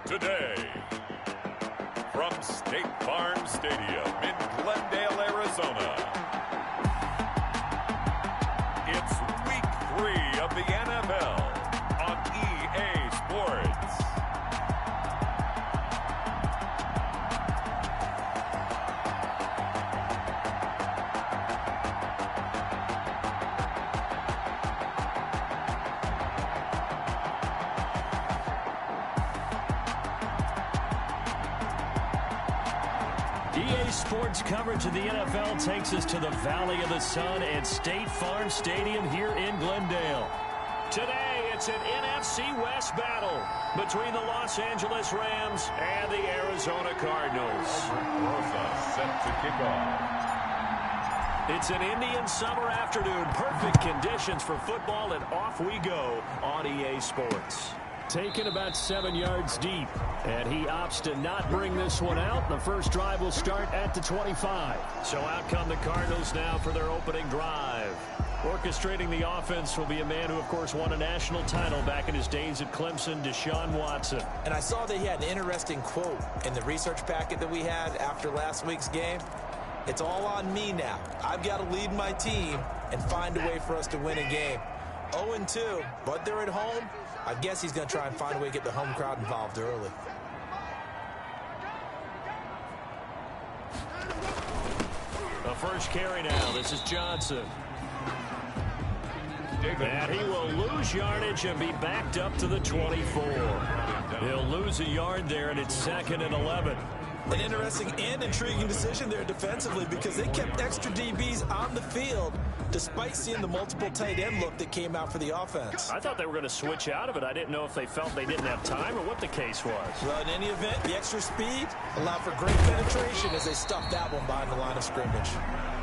Today, from State Farm Stadium in Glendale, Arizona, it's Week 3 of the NFL on EA Sports. EA Sports coverage of the NFL takes us to the Valley of the Sun at State Farm Stadium here in Glendale. Today, it's an NFC West battle between the Los Angeles Rams and the Arizona Cardinals. Set to kick off. It's an Indian summer afternoon. Perfect conditions for football, and off we go on EA Sports. Taken about 7 yards deep, and he opts to not bring this one out. The first drive will start at the 25. So out come the Cardinals now for their opening drive. Orchestrating the offense will be a man who, of course, won a national title back in his days at Clemson, Deshaun Watson. And I saw that he had an interesting quote in the research packet that we had after last week's game. It's all on me now. I've got to lead my team and find a way for us to win a game. 0-2, but they're at home. I guess he's going to try and find a way to get the home crowd involved early. The first carry now. This is Johnson. And he will lose yardage and be backed up to the 24. He'll lose a yard there, and it's 2nd and 11. An interesting and intriguing decision there defensively because they kept extra DBs on the field despite seeing the multiple tight end look that came out for the offense. I thought they were going to switch out of it. I didn't know if they felt they didn't have time or what the case was. Well, in any event, the extra speed allowed for great penetration as they stuffed that one behind the line of scrimmage.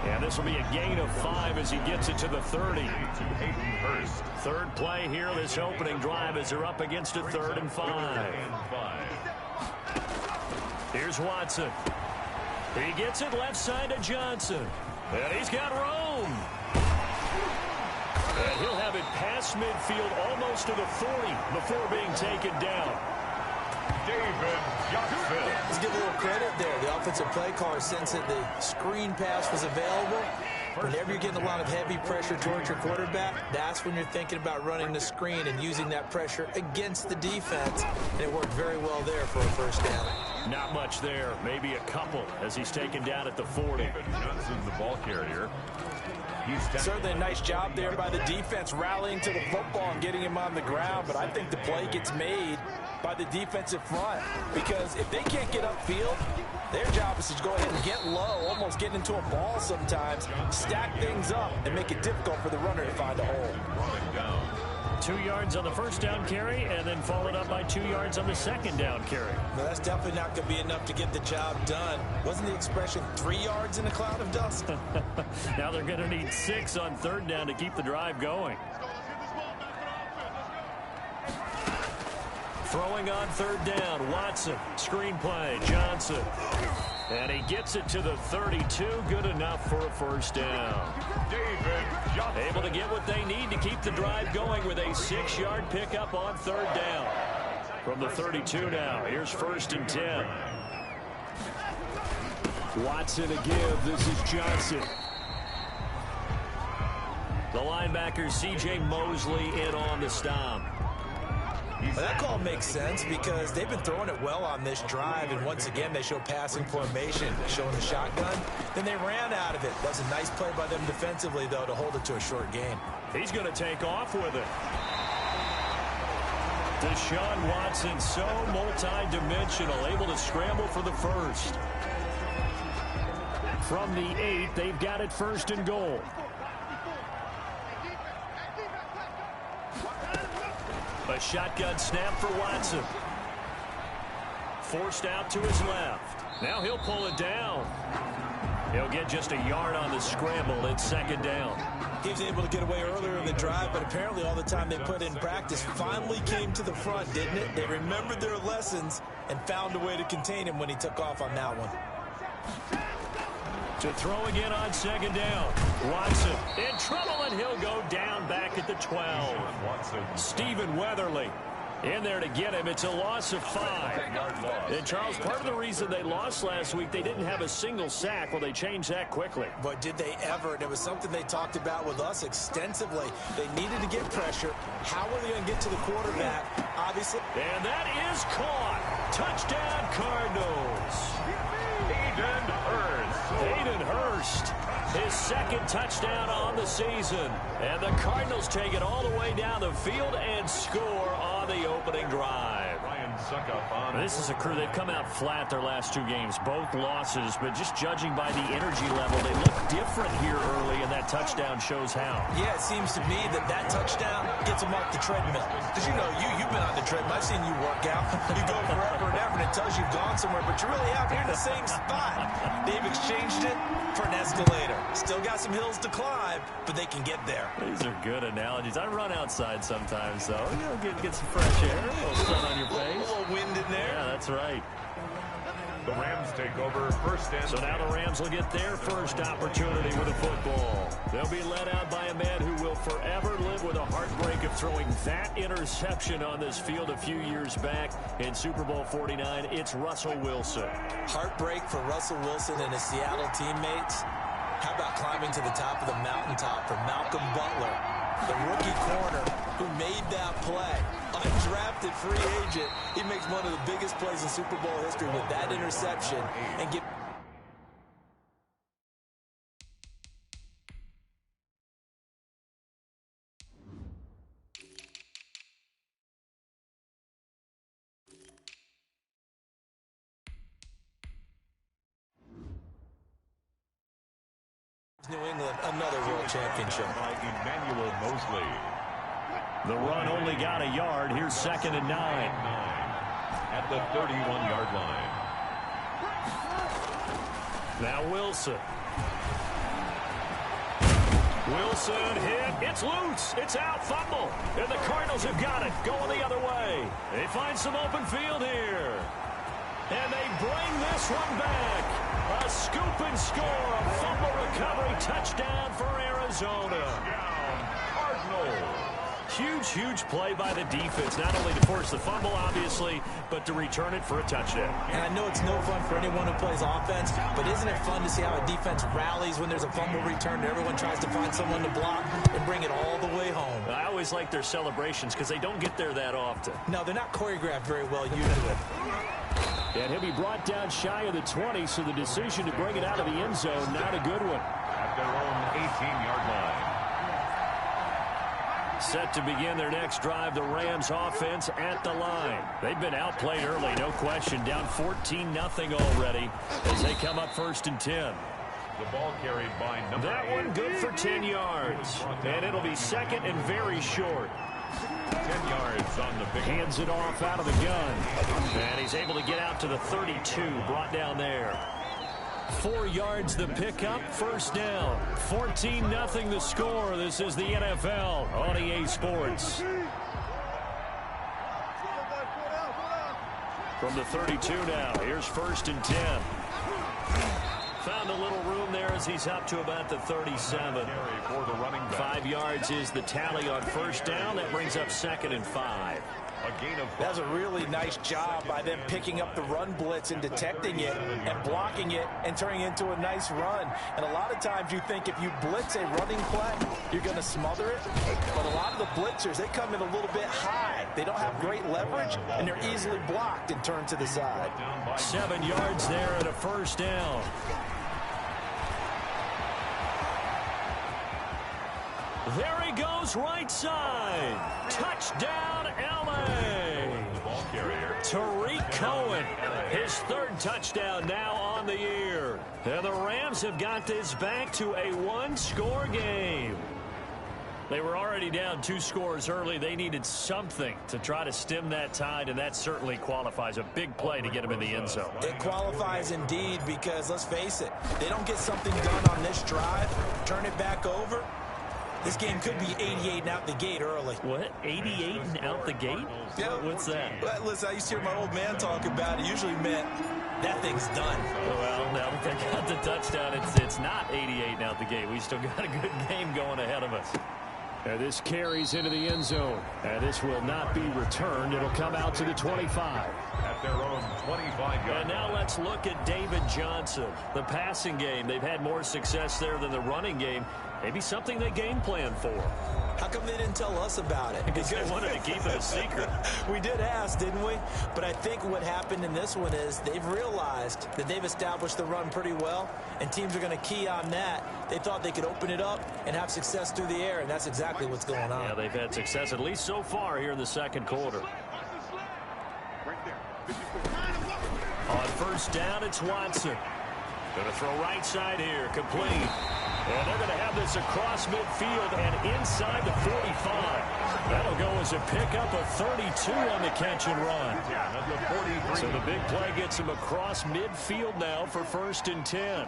And this will be a gain of 5 as he gets it to the 30. Third play here, this opening drive as they're up against a 3rd and 5. Here's Watson. He gets it left side to Johnson. And he's got room. And he'll have it past midfield almost to the 40 before being taken down. David Johnson. Let's give a little credit there. The offensive play caller sensed that the screen pass was available. Whenever you're getting a lot of heavy pressure towards your quarterback, that's when you're thinking about running the screen and using that pressure against the defense. And it worked very well there for a first down. Not much there. Maybe a couple as he's taken down at the 40. Johnson's the ball carrier. Certainly a nice job there by the defense rallying to the football and getting him on the ground. But I think the play gets made by the defensive front because if they can't get upfield, their job is to go ahead and get low, almost get into a ball sometimes, stack things up, and make it difficult for the runner to find a hole. 2 yards on the first down carry and then followed up by 2 yards on the second down carry. Well, that's definitely not going to be enough to get the job done. Wasn't the expression 3 yards in a cloud of dust? Now they're going to need 6 on 3rd down to keep the drive going. Throwing on 3rd down, Watson, screen play, Johnson. And he gets it to the 32, good enough for a first down. David Johnson. Able to get what they need to keep the drive going with a 6-yard pickup on 3rd down. From the 32 now, here's 1st and 10. Watson to give, this is Johnson. The linebacker, C.J. Mosley, in on the stop. Well, that call makes sense because they've been throwing it well on this drive, and once again they show passing formation, showing the shotgun. Then they ran out of it. That's a nice play by them defensively, though, to hold it to a short gain. He's going to take off with it. Deshaun Watson, so multi-dimensional, able to scramble for the first. From the 8, they've got it 1st and goal. A shotgun snap for Watson. Forced out to his left. Now he'll pull it down. He'll get just a yard on the scramble. It's 2nd down. He was able to get away earlier in the drive, but apparently all the time they put in practice finally came to the front, didn't it? They remembered their lessons and found a way to contain him when he took off on that one. To throw again on 2nd down. Watson in trouble, and he'll go down back at the 12. Stephen Weatherly in there to get him. It's a loss of 5. And, Charles, part of the reason they lost last week, they didn't have a single sack. Well, they changed that quickly. But did they ever? And it was something they talked about with us extensively. They needed to get pressure. How were they going to get to the quarterback? Obviously. And that is caught. Touchdown, Cardinals. Hayden Hurst, his second touchdown on the season. And the Cardinals take it all the way down the field and score on the opening drive. This is a crew. They've come out flat their last 2 games, both losses, but just judging by the energy level, they look different here early, and that touchdown shows how. Yeah, it seems to me that touchdown gets them off the treadmill. Because, you know, you've been on the treadmill. I've seen you work out. You go forever and ever, and it tells you you've gone somewhere, but you're really out here in the same spot. They've exchanged it for an escalator. Still got some hills to climb, but they can get there. These are good analogies. I run outside sometimes, though. You know, get some fresh air, a little sun on your face. A little wind in there. Yeah, that's right. The Rams take over first and 10. So now the Rams will get their first opportunity with a football. They'll be led out by a man who will forever live with a heartbreak of throwing that interception on this field a few years back in Super Bowl 49. It's Russell Wilson. Heartbreak for Russell Wilson and his Seattle teammates. How about climbing to the top of the mountaintop for Malcolm Butler, the rookie corner who made that play? Undrafted free agent. He makes one of the biggest plays in Super Bowl history with that interception and get. New England another world championship. By Emmanuel Mosley. The run only got a yard. Here's 2nd and 9. At the 31-yard line. Now Wilson. Wilson hit. It's loose. It's out. Fumble. And the Cardinals have got it. Going the other way. They find some open field here. And they bring this one back. A scoop and score. A fumble recovery touchdown for Arizona. Cardinals. Huge play by the defense. Not only to force the fumble, obviously, but to return it for a touchdown. And I know it's no fun for anyone who plays offense, but isn't it fun to see how a defense rallies when there's a fumble return and everyone tries to find someone to block and bring it all the way home? I always like their celebrations because they don't get there that often. No, they're not choreographed very well usually. And he'll be brought down shy of the 20, so the decision to bring it out of the end zone, not a good one. At their own 18-yard line. Set to begin their next drive, the Rams offense at the line. They've been outplayed early, no question. Down 14-0 already as they come up 1st and 10. The ball carried by number 8. That one good for 10 yards. And it'll be 2nd and very short. 10 yards on the pick. Hands it off out of the gun. And he's able to get out to the 32, brought down there. 4 yards the pickup, 1st down. 14-0 the score. This is the NFL on EA Sports. From the 32 now, here's 1st and 10. Found a little room there as he's up to about the 37. 5 yards is the tally on 1st down. That brings up 2nd and 5. That was a really nice job by them picking up the run blitz and detecting it and blocking it and turning it into a nice run. And a lot of times you think if you blitz a running play, you're going to smother it. But a lot of the blitzers, they come in a little bit high. They don't have great leverage, and they're easily blocked and turned to the side. 7 yards there and a 1st down. There he goes, right side. Touchdown, L.A. Tariq Cohen, his 3rd touchdown now on the year. And the Rams have got this back to a 1-score game. They were already down 2 scores early. They needed something to try to stem that tide, and that certainly qualifies. A big play to get them in the end zone. It qualifies indeed because, let's face it, they don't get something done on this drive, turn it back over. This game could be 88 and out the gate early. What? 88 and out the gate? Yeah. What's that? Well, listen, I used to hear my old man talk about it. Usually meant that thing's done. Well, now that they got the touchdown, it's not 88 and out the gate. We still got a good game going ahead of us. And this carries into the end zone. And this will not be returned. It'll come out to the 25. At their own 25-yard. And now let's look at David Johnson. The passing game, they've had more success there than the running game. Maybe something they game plan for. How come they didn't tell us about it? Because they wanted to keep it a secret. We did ask, didn't we? But I think what happened in this one is they've realized that they've established the run pretty well, and teams are going to key on that. They thought they could open it up and have success through the air, and that's exactly what's going on. Yeah, they've had success at least so far here in the second quarter. On first down, it's Watson. Going to throw right side here, complete. And they're going to have this across midfield and inside the 45. That'll go as a pickup of 32 on the catch and run. So the big play gets him across midfield now for 1st and 10.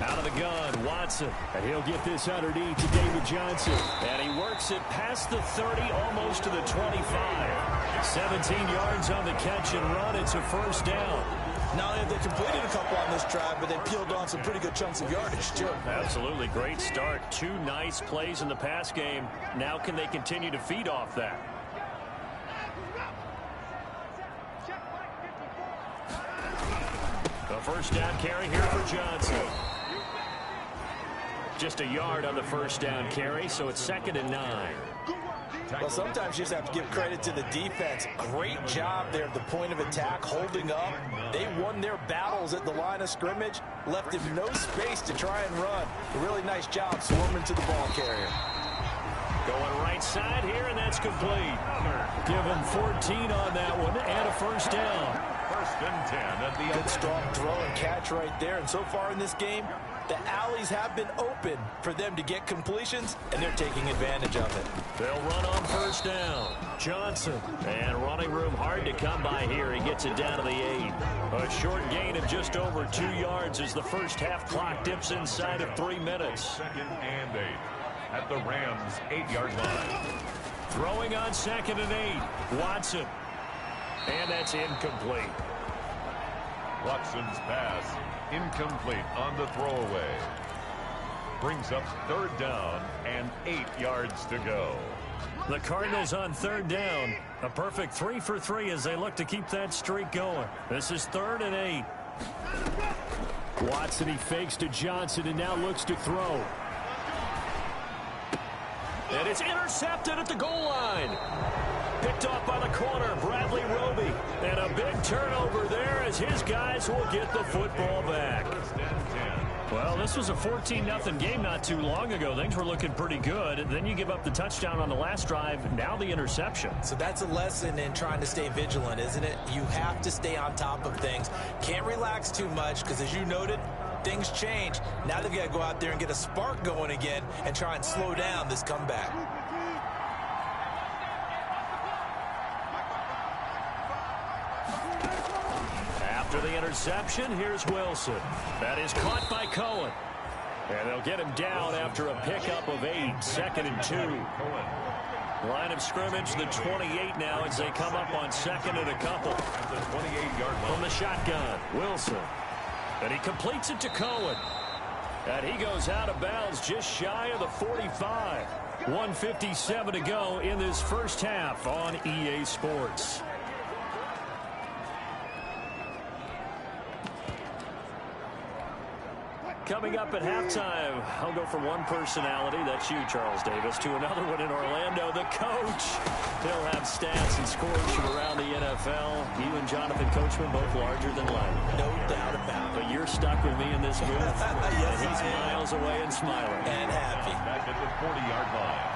Out of the gun, Watson. And he'll get this underneath to David Johnson. And he works it past the 30, almost to the 25. 17 yards on the catch and run. It's a 1st down. Not only have they completed a couple on this drive, but they peeled on some pretty good chunks of yardage, too. Absolutely. Great start. 2 nice plays in the pass game. Now can they continue to feed off that? The 1st down carry here for Johnson. Just a yard on the 1st down carry, so it's 2nd and 9. Well, sometimes you just have to give credit to the defense. Great job there at the point of attack, holding up. They won their battles at the line of scrimmage, left him no space to try and run. A really nice job swarming to the ball carrier. Going right side here, and that's complete. Give him 14 on that one, and a 1st down. 1st and 10 at the Good strong throw and catch right there. And so far in this game, the alleys have been open for them to get completions, and they're taking advantage of it. They'll run on 1st down. Johnson. And running room hard to come by here. He gets it down to the 8. A short gain of just over 2 yards as the first half clock dips inside of 3 minutes. 2nd and 8 at the Rams' 8-yard line. Throwing on 2nd and 8. Watson. And that's incomplete. Watson's pass incomplete on the throwaway. Brings up 3rd down and 8 yards to go. The Cardinals on 3rd down. A perfect 3 for 3 as they look to keep that streak going. This is 3rd and 8. Watson, he fakes to Johnson and now looks to throw. And it's intercepted at the goal line. Picked off by the corner, Bradley Roby. And a big turnover there as his guys will get the football back. Well, this was a 14-0 game not too long ago. Things were looking pretty good. Then you give up the touchdown on the last drive. Now the interception. So that's a lesson in trying to stay vigilant, isn't it? You have to stay on top of things. Can't relax too much because, as you noted, things change. Now they've got to go out there and get a spark going again and try and slow down this comeback. After the interception, here's Wilson. That is caught by Cohen. And they'll get him down after a pickup of 8. 2nd and 2. Line of scrimmage, the 28 now as they come up on 2nd and a couple. At the 28-yard line. From the shotgun, Wilson. And he completes it to Cohen. And he goes out of bounds just shy of the 45. 1:57 to go in this first half on EA Sports. Coming up at halftime, I'll go from one personality, that's you, Charles Davis, to another one in Orlando, the coach. He'll have stats and scores from around the NFL. You and Jonathan Coachman both larger than life. No doubt about it. But you're stuck with me in this booth. Yes, and he's miles away and smiling. And happy. Back at the 40-yard line.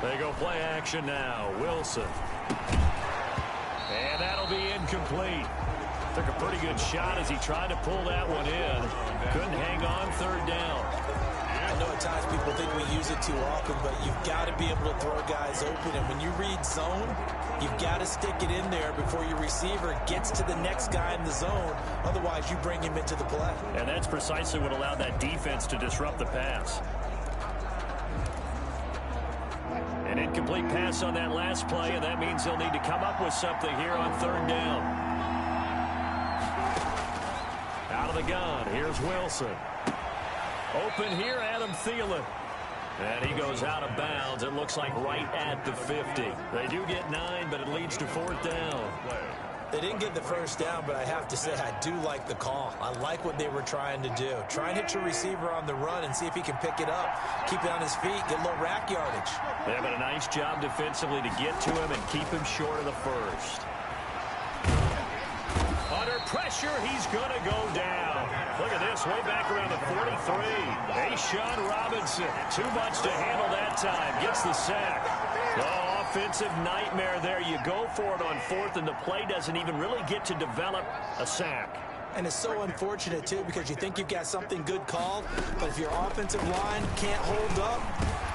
They go play action now. Wilson. And that'll be incomplete. Took a pretty good shot as he tried to pull that one in. Couldn't hang on 3rd down. I know at times people think we use it too often, but you've got to be able to throw guys open. And when you read zone, you've got to stick it in there before your receiver gets to the next guy in the zone. Otherwise, you bring him into the play. And that's precisely what allowed that defense to disrupt the pass. An incomplete pass on that last play, and that means they'll need to come up with something here on 3rd down. Out of the gun, here's Wilson. Open here, Adam Thielen. And he goes out of bounds. It looks like right at the 50. They do get 9, but it leads to 4th down. They didn't get the first down, but I have to say I do like the call. I like what they were trying to do. Try and hit your receiver on the run and see if he can pick it up. Keep it on his feet, get a little rack yardage. They have a nice job defensively to get to him and keep him short of the first. Under pressure, he's going to go down. Look at this, way back around the 43. A'Shawn Robinson, too much to handle that time. Gets the sack. Oh, offensive nightmare there. You go for it on 4th, and the play doesn't even really get to develop a sack. And it's so unfortunate, too, because you think you've got something good called, but if your offensive line can't hold up,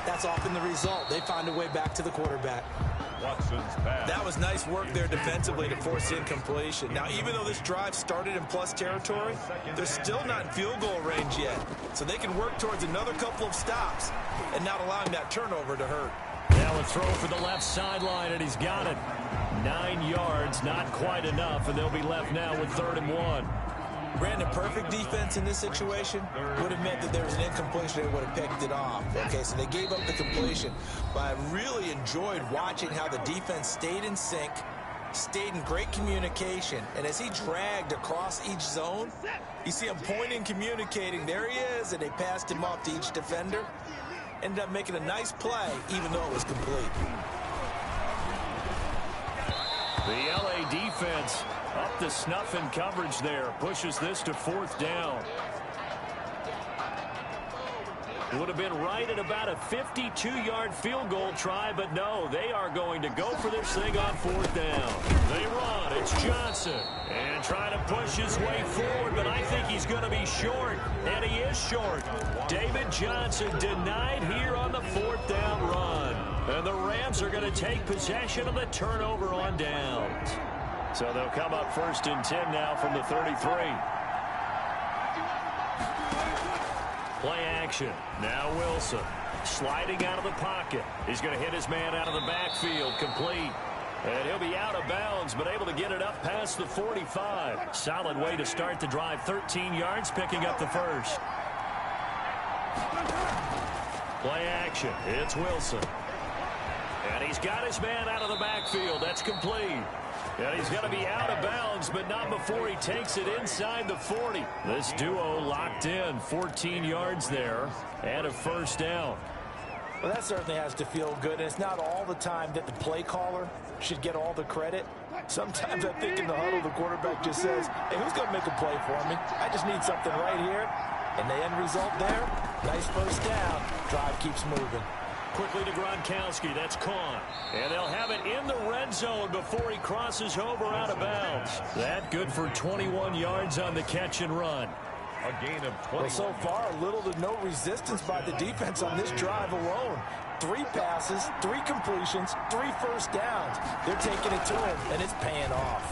that's often the result. They find a way back to the quarterback. Watson's pass. That was nice work there defensively to force incompletion. Now, even though this drive started in plus territory, they're still not in field goal range yet. So they can work towards another couple of stops and not allowing that turnover to hurt. Now a throw for the left sideline, and he's got it. 9 yards, not quite enough, and they'll be left now with 3rd and 1. Brandon, perfect defense in this situation would have meant that there was an incompletion. They would have picked it off. Okay, so they gave up the completion. But I really enjoyed watching how the defense stayed in sync, stayed in great communication. And as he dragged across each zone, you see him pointing, communicating. There he is, and they passed him off to each defender. Ended up making a nice play, even though it was complete. The LA defense up to snuff in coverage there. Pushes this to 4th down. Would have been right at about a 52-yard field goal try, but no, they are going to go for this thing on 4th down. They run. It's Johnson. And trying to push his way forward, but I think he's going to be short. And he is short. David Johnson denied here on the 4th down run. And the Rams are going to take possession of the turnover on downs. So they'll come up 1st and 10 now from the 33. Play action. Now Wilson sliding out of the pocket. He's going to hit his man out of the backfield. Complete. And he'll be out of bounds, but able to get it up past the 45. Solid way to start the drive. 13 yards, picking up the first. Play action. It's Wilson. And he's got his man out of the backfield. That's complete. And he's going to be out of bounds, but not before he takes it inside the 40. This duo locked in. 14 yards there and a 1st down. Well, that certainly has to feel good. And it's not all the time that the play caller should get all the credit. Sometimes I think in the huddle, the quarterback just says, hey, who's going to make a play for me? I just need something right here. And the end result there, nice 1st down. Drive keeps moving. Quickly to Gronkowski. That's Kahn. And they'll have it in the red zone before he crosses over out of bounds. That good for 21 yards on the catch and run. A gain of 20. Well, so far, little to no resistance by the defense on this drive alone. 3 passes, 3 completions, 3 1st downs. They're taking it to him, and it's paying off.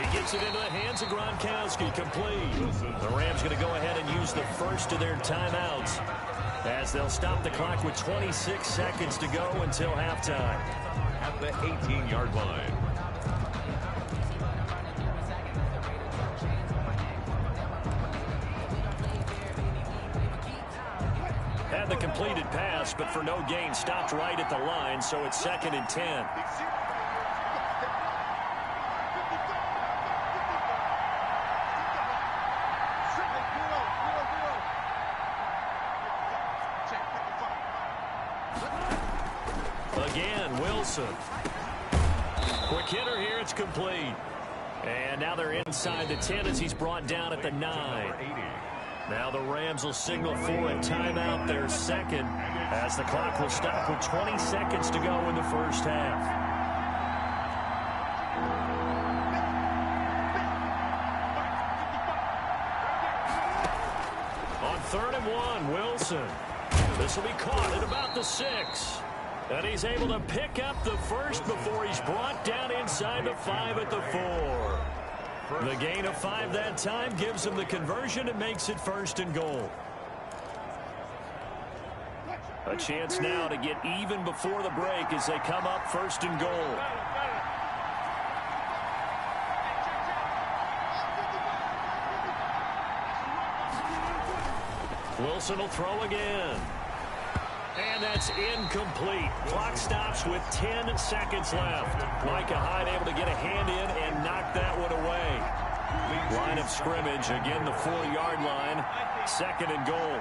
He gets it into the hands of Gronkowski. Complete. The Rams going to go ahead and use the first of their timeouts, as they'll stop the clock with 26 seconds to go until halftime. At the 18-yard line. Had the completed pass, but for no gain, stopped right at the line, so it's 2nd and 10. Again, Wilson. Quick hitter here, it's complete. And now they're inside the 10 as he's brought down at the 9. Now the Rams will signal for a timeout, their 2nd, as the clock will stop with 20 seconds to go in the 1st half. On 3rd and 1, Wilson. This will be caught at about the 6. And he's able to pick up the first before he's brought down inside the 5 at the 4. The gain of 5 that time gives him the conversion and makes it 1st and goal. A chance now to get even before the break as they come up 1st and goal. Wilson will throw again. And that's incomplete. Clock stops with 10 seconds left. Micah Hyde able to get a hand in and knock that one away. Line of scrimmage, again the 4-yard line. 2nd and goal.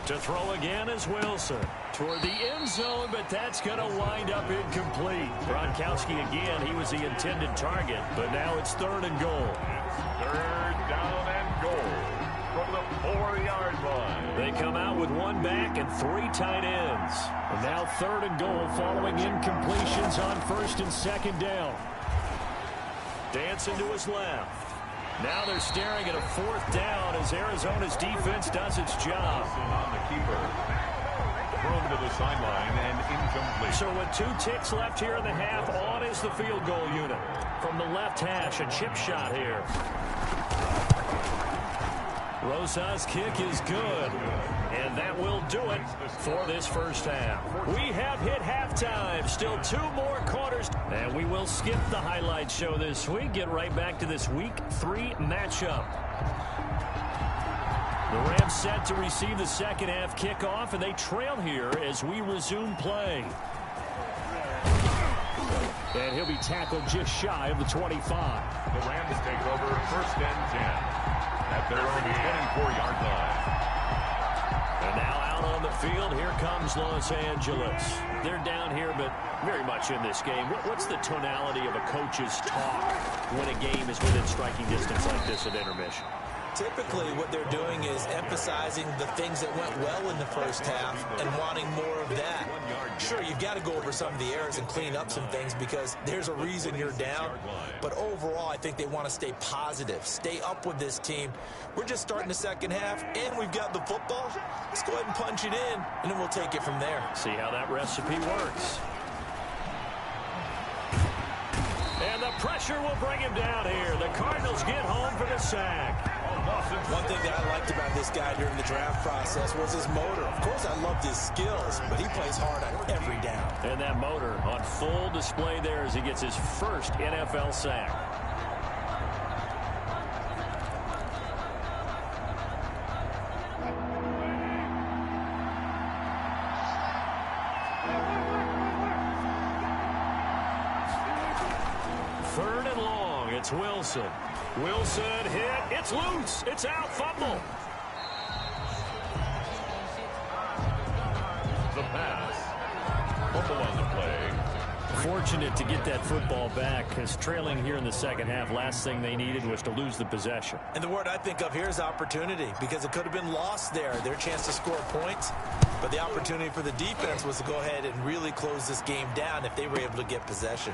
To throw again is Wilson. Toward the end zone, but that's going to wind up incomplete. Gronkowski again, he was the intended target, but now it's 3rd and goal. 3rd down and goal from the 4-yard line. They come out with 1 back and 3 tight ends. And now 3rd and goal following incompletions on 1st and 2nd down. Dancing to his left. Now they're staring at a 4th down as Arizona's defense does its job. On the keeper. Thrown to the sideline and incomplete. So with 2 ticks left here in the half, on is the field goal unit. From the left hash, a chip shot here. Rosa's kick is good. And that will do it for this first half. We have hit halftime. Still 2 more quarters. And we will skip the highlight show this week. Get right back to this Week 3 matchup. The Rams set to receive the second half kickoff, and they trail here as we resume play. And he'll be tackled just shy of the 25. The Rams take over 1st and 10 at their own 24-yard line. And now out on the field, here comes Los Angeles. They're down here, but very much in this game. What's the tonality of a coach's talk when a game is within striking distance like this at intermission? Typically, what they're doing is emphasizing the things that went well in the first half and wanting more of that. Sure, you've got to go over some of the errors and clean up some things because there's a reason you're down. But overall, I think they want to stay positive, stay up with this team. We're just starting the second half, and we've got the football. Let's go ahead and punch it in, and then we'll take it from there. See how that recipe works. And the pressure will bring him down here. The Cardinals get home for the sack. One thing that I liked about this guy during the draft process was his motor. Of course, I loved his skills, but he plays hard on every down. And that motor on full display there as he gets his first NFL sack. Third and long, it's Wilson. Wilson hit. It's loose. It's out. Fumble. The pass. Fumble on the play. Fortunate to get that football back, because trailing here in the second half, last thing they needed was to lose the possession. And the word I think of here is opportunity, because it could have been lost there, their chance to score points. But the opportunity for the defense was to go ahead and really close this game down if they were able to get possession.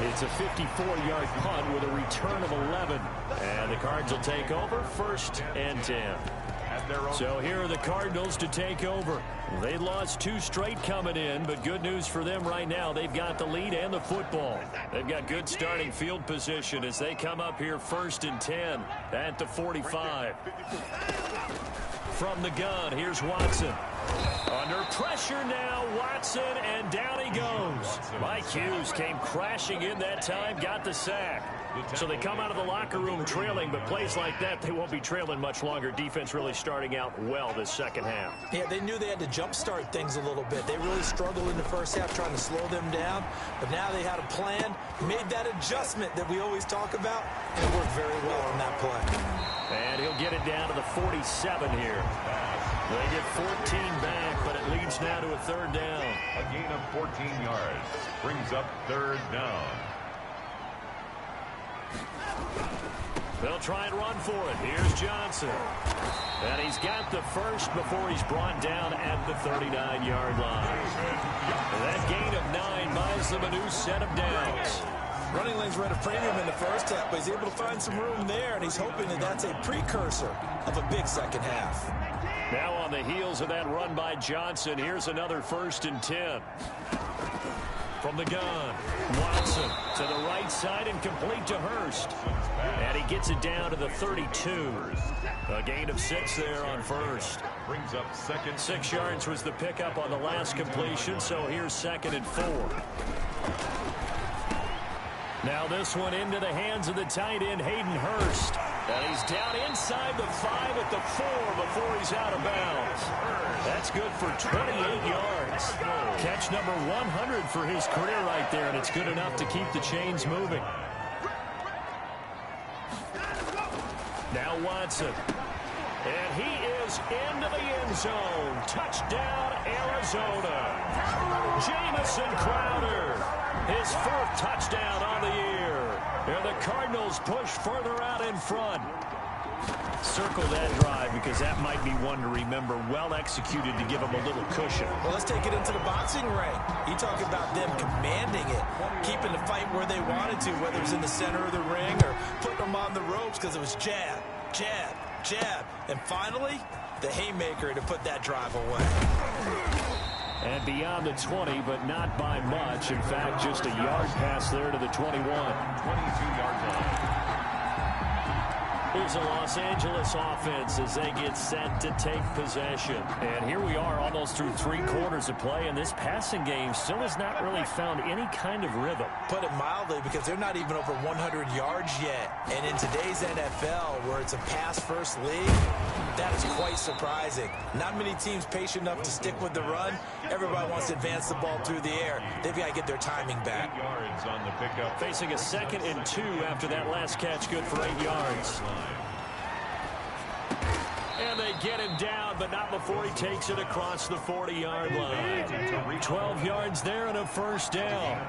It's a 54-yard punt with a return of 11. And the Cards will take over 1st and 10. So here are the Cardinals to take over. They lost 2 straight coming in, but good news for them right now. They've got the lead and the football. They've got good starting field position as they come up here 1st and 10 at the 45. From the gun, here's Watson. Under pressure now, Watson, and down he goes. Mike Hughes came crashing in that time, got the sack. So they come out of the locker room trailing, but plays like that, they won't be trailing much longer. Defense really starting out well this second half. Yeah, they knew they had to jumpstart things a little bit. They really struggled in the first half trying to slow them down, but now they had a plan, made that adjustment that we always talk about, and it worked very well on that play. And he'll get it down to the 47 here. They get 14 back, but it leads now to a 3rd down. A gain of 14 yards brings up 3rd down. They'll try and run for it. Here's Johnson. And he's got the first before he's brought down at the 39-yard line. And that gain of 9 buys them a new set of downs. Running lanes were at a premium in the first half, but he's able to find some room there, and he's hoping that that's a precursor of a big second half. Now on the heels of that run by Johnson, here's another 1st and 10. From the gun, Watson to the right side and complete to Hurst. And he gets it down to the 32. A gain of 6 there on first. Brings up second. 6 yards was the pickup on the last completion, so here's 2nd and 4. Now this one into the hands of the tight end, Hayden Hurst. And he's down inside the 5 at the 4 before he's out of bounds. That's good for 28 yards. Catch number 100 for his career right there, and it's good enough to keep the chains moving. Now Watson. And he is into the end zone. Touchdown, Arizona. Jamison Crowder. His 4th touchdown on the year. And the Cardinals push further out in front. Circle that drive because that might be one to remember. Well executed to give them a little cushion. Well, let's take it into the boxing ring. You talk about them commanding it, keeping the fight where they wanted to, whether it's in the center of the ring or putting them on the ropes because it was jab, jab, jab. And finally, the haymaker to put that drive away. And beyond the 20, but not by much. In fact, just a yard pass there to the 21. 22-yard line. Here's a Los Angeles offense as they get set to take possession. And here we are almost through 3 quarters of play, and this passing game still has not really found any kind of rhythm. Put it mildly, because they're not even over 100 yards yet. And in today's NFL, where it's a pass-first league, that is quite surprising. Not many teams patient enough to stick with the run. Everybody wants to advance the ball through the air. They've got to get their timing back. 8 yards on the pickup. Facing a 2nd and 2 after that last catch, good for 8 yards. And they get him down, but not before he takes it across the 40-yard line. 12 yards there and a first down.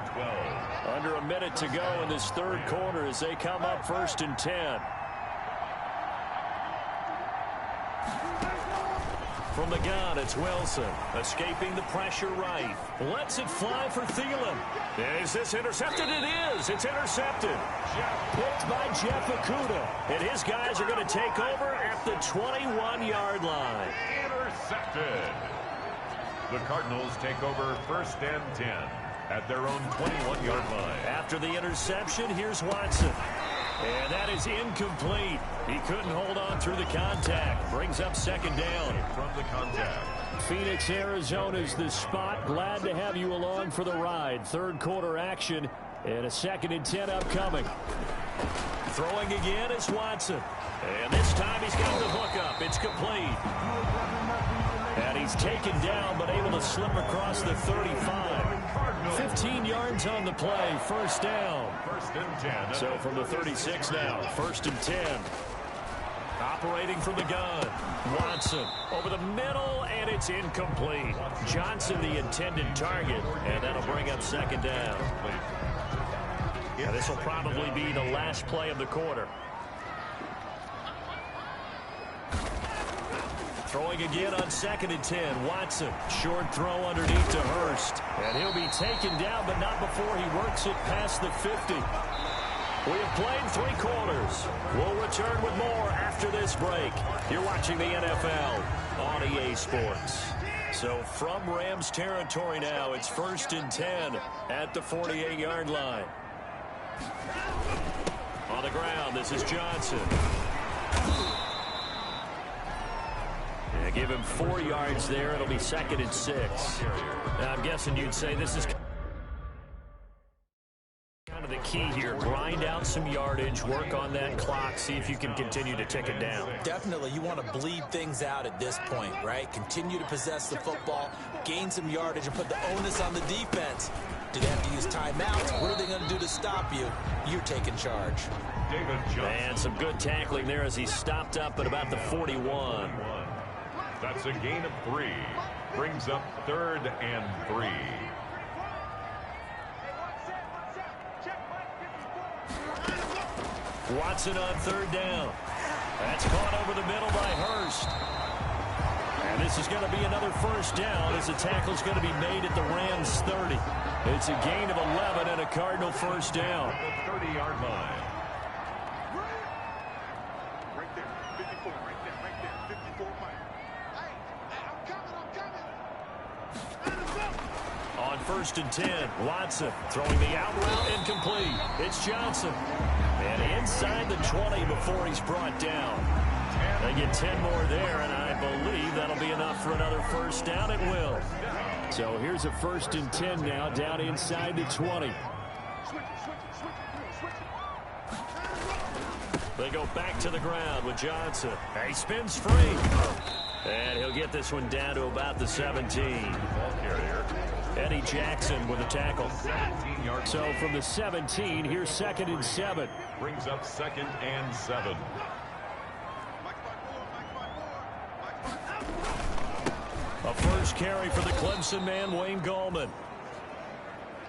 Under a minute to go in this 3rd quarter as they come up 1st and 10. From the gun, it's Wilson. Escaping the pressure right. Lets it fly for Thielen. Is this intercepted? It is. It's intercepted. Picked by Jeff Okudah. And his guys are going to take over at the 21-yard line. Intercepted. The Cardinals take over 1st and 10 at their own 21-yard line. After the interception, here's Watson. And that is incomplete. He couldn't hold on through the contact. Brings up 2nd down. From the contact. Phoenix, Arizona's the spot. Glad to have you along for the ride. 3rd quarter action and a 2nd and 10 upcoming. Throwing again is Watson. And this time he's got the hook up. It's complete. And he's taken down but able to slip across the 35. 15 yards on the play. 1st down. 1st and 10. So from the 36 now, 1st and 10. Operating from the gun. Watson over the middle, and it's incomplete. Johnson the intended target, and that'll bring up 2nd down. Yeah, this will probably be the last play of the quarter. Throwing again on 2nd and 10. Watson, short throw underneath to Hurst. And he'll be taken down, but not before he works it past the 50. We have played 3 quarters. We'll return with more after this break. You're watching the NFL on EA Sports. So from Rams territory now, it's 1st and 10 at the 48-yard line. On the ground, this is Johnson. Yeah, give him 4 yards there. It'll be 2nd and 6. Now, I'm guessing you'd say this is kind of the key here. Grind out some yardage, work on that clock, see if you can continue to tick it down. Definitely, you want to bleed things out at this point, right? Continue to possess the football, gain some yardage, and put the onus on the defense. Do they have to use timeouts? What are they going to do to stop you? You're taking charge. And some good tackling there as he stopped up at about the 41. That's a gain of 3. Brings up 3rd and 3. Watson on 3rd down. That's caught over the middle by Hurst. And this is going to be another 1st down as the tackle's going to be made at the Rams 30. It's a gain of 11 and a Cardinal 1st down. The 30-yard line. On first and 10. Watson throwing the out route incomplete. It's Johnson. And inside the 20 before he's brought down. They get 10 more there, and I believe that'll be enough for another first down. It will. So here's a first and 10 now, down inside the 20. They go back to the ground with Johnson. He spins free. And he'll get this one down to about the 17. Eddie Jackson with a tackle. So from the 17, here's 2nd and 7. Brings up 2nd and 7. A first carry for the Clemson man, Wayne Gallman.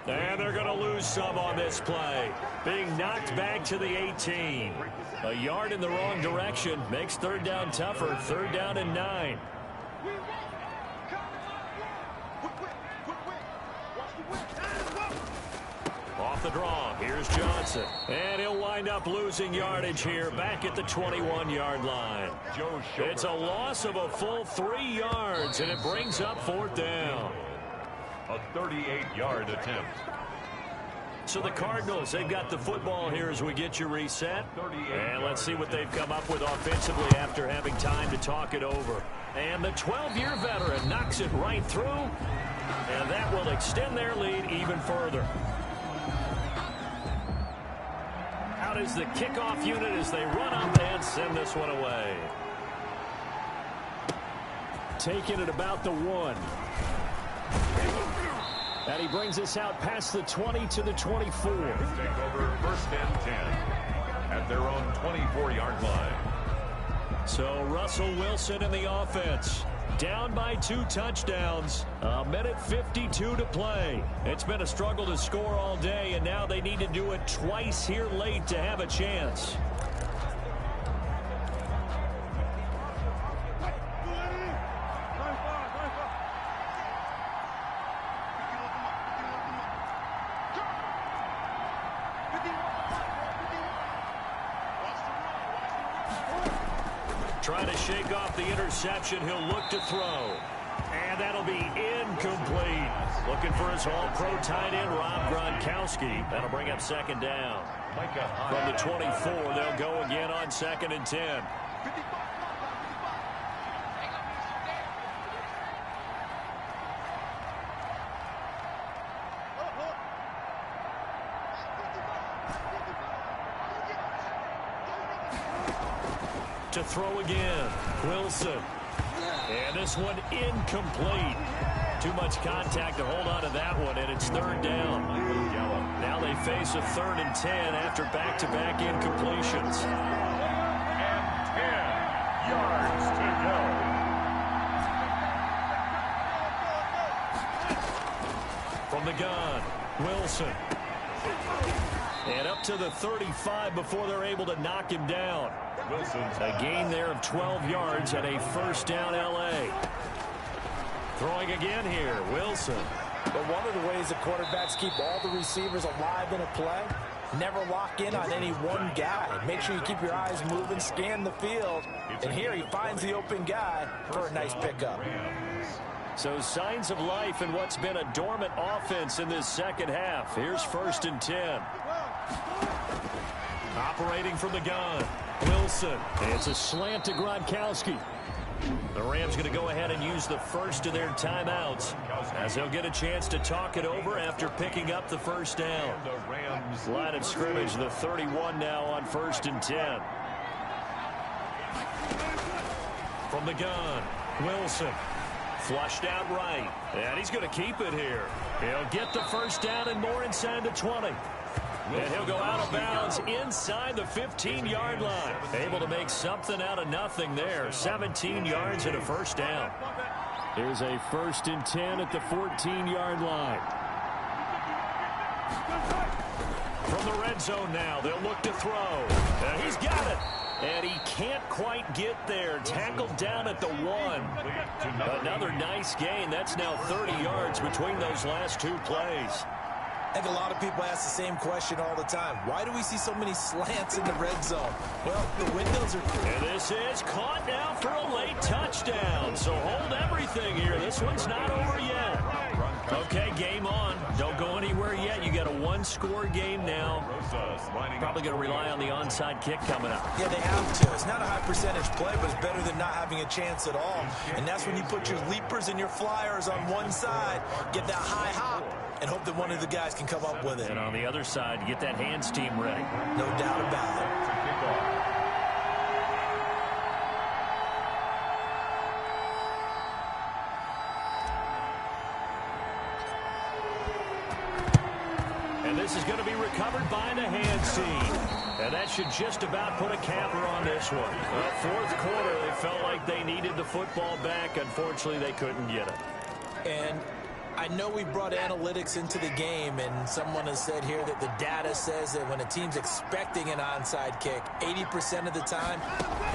And they're going to lose some on this play. Being knocked back to the 18. A yard in the wrong direction makes 3rd down tougher. 3rd down and 9. Off the draw, here's Johnson. And he'll wind up losing yardage here back at the 21-yard line. It's a loss of a full 3 yards, and it brings up 4th down. A 38-yard attempt. So the Cardinals, they've got the football here as we get you reset. And let's see what they've come up with offensively after having time to talk it over. And the 12-year veteran knocks it right through. And that will extend their lead even further. Out is the kickoff unit as they run up and send this one away. Taking it about the 1. And he brings us out past the 20 to the 24. Take over 1st and 10 at their own 24-yard line. So Russell Wilson in the offense. Down by 2 touchdowns. 1:52 to play. It's been a struggle to score all day, and now they need to do it twice here late to have a chance. Trying to shake off the interception. He'll look to throw. And that'll be incomplete. Looking for his all-pro tight end, Rob Gronkowski. That'll bring up 2nd down. From the 24, they'll go again on 2nd and 10. To throw again, Wilson. And this one incomplete. Too much contact to hold on to that one, and it's 3rd down. Now they face a 3rd and 10 after back-to-back incompletions. And 10 yards to go. From the gun, Wilson. And up to the 35 before they're able to knock him down. A gain there of 12 yards and a 1st down L.A. Throwing again here, Wilson. But one of the ways that quarterbacks keep all the receivers alive in a play, never lock in on any one guy. Make sure you keep your eyes moving, scan the field. And here he finds the open guy for a nice pickup. So signs of life in what's been a dormant offense in this 2nd half. Here's 1st and 10. Operating from the gun, Wilson. It's a slant to Gronkowski. The Rams going to go ahead and use the first of their timeouts as they'll get a chance to talk it over after picking up the 1st down. Line of scrimmage, the 31 now on 1st and 10. From the gun, Wilson. Flushed out right. And he's going to keep it here. He'll get the 1st down and more inside the 20. And he'll go out of bounds inside the 15-yard line. Able to make something out of nothing there. 17 yards and a 1st down. Here's a 1st and 10 at the 14-yard line. From the red zone now, they'll look to throw. He's got it. And he can't quite get there. Tackled down at the 1. Another nice gain. That's now 30 yards between those last 2 plays. I think a lot of people ask the same question all the time. Why do we see so many slants in the red zone? Well, the windows are clear. And this is caught now for a late touchdown. So hold everything here. This one's not over yet. Okay, game on. Don't go anywhere yet. You got a one-score game now. Probably going to rely on the onside kick coming up. Yeah, they have to. It's not a high percentage play, but it's better than not having a chance at all. And that's when you put your leapers and your flyers on one side, get that high hop, and hope that one of the guys can come up with it. And on the other side, get that hands team ready. No doubt about it. And this is going to be recovered by the hands team. And that should just about put a capper on this one. Fourth quarter, they felt like they needed the football back. Unfortunately, they couldn't get it. And I know we brought analytics into the game, and someone has said here that the data says that when a team's expecting an onside kick, 80% of the time,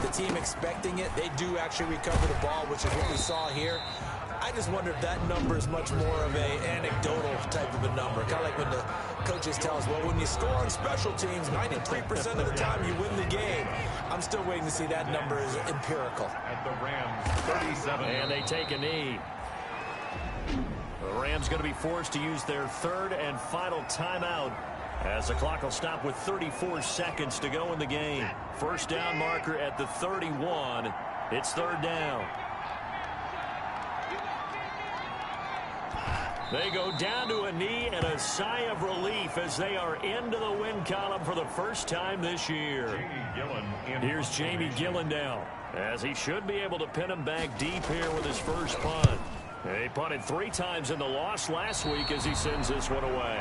the team expecting it, they do actually recover the ball, which is what we saw here. I just wonder if that number is much more of an anecdotal type of a number. Kind of like when the coaches tell us, well, when you score on special teams, 93% of the time you win the game. I'm still waiting to see that number is empirical. At the Rams, 37. And they take a knee. The Rams going to be forced to use their third and final timeout as the clock will stop with 34 seconds to go in the game. First down marker at the 31. It's third down. They go down to a knee and a sigh of relief as they are into the win column for the first time this year. Here's Jamie Gillen now, as he should be able to pin him back deep here with his first punt. He punted 3 times in the loss last week as he sends this one away.